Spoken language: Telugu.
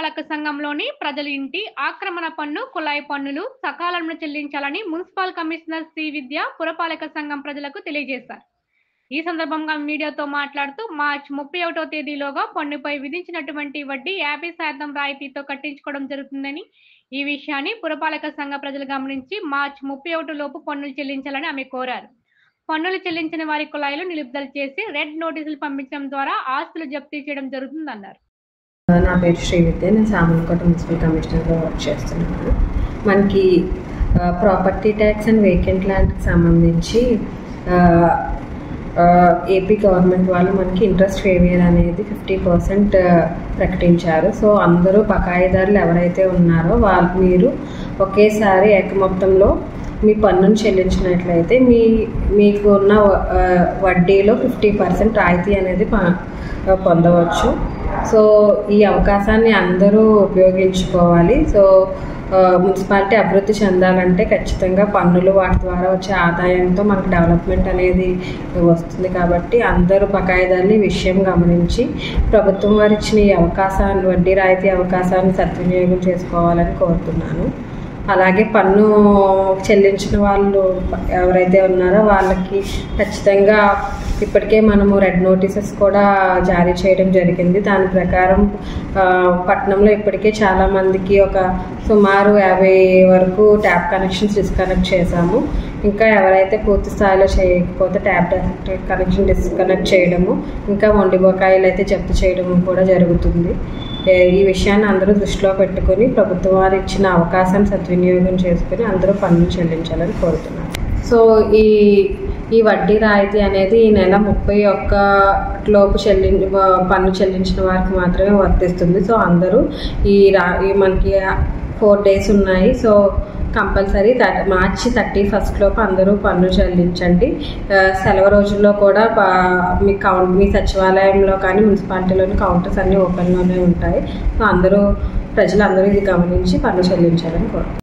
పురపాలక సంఘంలోని ప్రజల ఇంటి ఆక్రమణ పన్ను, కుళాయి పన్నులు సకాలంలో చెల్లించాలని మున్సిపల్ కమిషనర్ సి విద్య పురపాలక సంఘం ప్రజలకు తెలియజేశారు. ఈ సందర్భంగా మీడియాతో మాట్లాడుతూ మార్చి 31వ తేదీలోగా పన్నుపై విధించినటువంటి వడ్డీ 50% రాయితీతో కట్టించుకోవడం జరుగుతుందని, ఈ విషయాన్ని పురపాలక సంఘ ప్రజలు గమనించి మార్చి 31 లోపు పన్నులు చెల్లించాలని ఆమె కోరారు. పన్నులు చెల్లించిన వారి కుళాయిలు నిలుపుదల చేసి రెడ్ నోటీసులు పంపించడం ద్వారా ఆస్తులు జప్తీ చేయడం జరుగుతుందన్నారు. నా పేరు శ్రీ విద్య. నేను సామర్లకోట మున్సిపల్ కమిషనర్గా వర్క్ చేస్తున్నాను. మనకి ప్రాపర్టీ ట్యాక్స్ అండ్ వేకెంట్ ల్యాండ్కి సంబంధించి ఏపీ గవర్నమెంట్ వాళ్ళు మనకి ఇంట్రెస్ట్ ఫేవియర్ అనేది 50% ప్రకటించారు. సో అందరూ బకాయిదారులు ఎవరైతే ఉన్నారో మీరు ఒకేసారి ఏకమొత్తంలో మీ పన్నును చెల్లించినట్లయితే మీకు ఉన్న వడ్డీలో 50% రాయితీ అనేది పొందవచ్చు. సో ఈ అవకాశాన్ని అందరూ ఉపయోగించుకోవాలి. సో మున్సిపాలిటీ అభివృద్ధి చెందాలంటే ఖచ్చితంగా పన్నులు వాటి ద్వారా వచ్చే ఆదాయంతో మనకు డెవలప్మెంట్ అనేది వస్తుంది. కాబట్టి అందరూ బకాయిదారులు ఈ విషయం గమనించి ప్రభుత్వం వారు ఇచ్చిన ఈ అవకాశాన్ని, వడ్డీ రాయితీ అవకాశాన్ని సద్వినియోగం చేసుకోవాలని కోరుతున్నాను. అలాగే పన్ను చెల్లించిన వాళ్ళు ఎవరైతే ఉన్నారో వాళ్ళకి ఖచ్చితంగా ఇప్పటికే మనము రెడ్ నోటీసెస్ కూడా జారీ చేయడం జరిగింది. దాని ప్రకారం పట్టణంలో ఇప్పటికే చాలామందికి ఒక సుమారు 50 వరకు ట్యాప్ కనెక్షన్స్ డిస్కనెక్ట్ చేశాము. ఇంకా ఎవరైతే పూర్తి స్థాయిలో చేయకపోతే ట్యాప్ కనెక్షన్ డిస్కనెక్ట్ చేయడము, ఇంకా మొండి బకాయిలు అయితే జప్తు చేయడము కూడా జరుగుతుంది. ఈ విషయాన్ని అందరూ దృష్టిలో పెట్టుకొని ప్రభుత్వం వారు ఇచ్చిన అవకాశాన్ని సద్వినియోగం చేసుకుని అందరూ పన్నులు చెల్లించాలని కోరుతున్నాను. సో ఈ వడ్డీ రాయితీ అనేది ఈ నెల 31 లోపు పన్ను చెల్లించిన వారికి మాత్రమే వర్తిస్తుంది. సో అందరూ మనకి 4 days ఉన్నాయి. సో కంపల్సరీ మార్చి 31 లోపు అందరూ పన్ను చెల్లించండి. సెలవు రోజుల్లో కూడా మీ సచివాలయంలో కానీ మున్సిపాలిటీలోని కౌంటర్స్ అన్నీ ఓపెన్లోనే ఉంటాయి. సో ప్రజలందరూ ఇది గమనించి పన్ను చెల్లించాలని కోరుతున్నాను.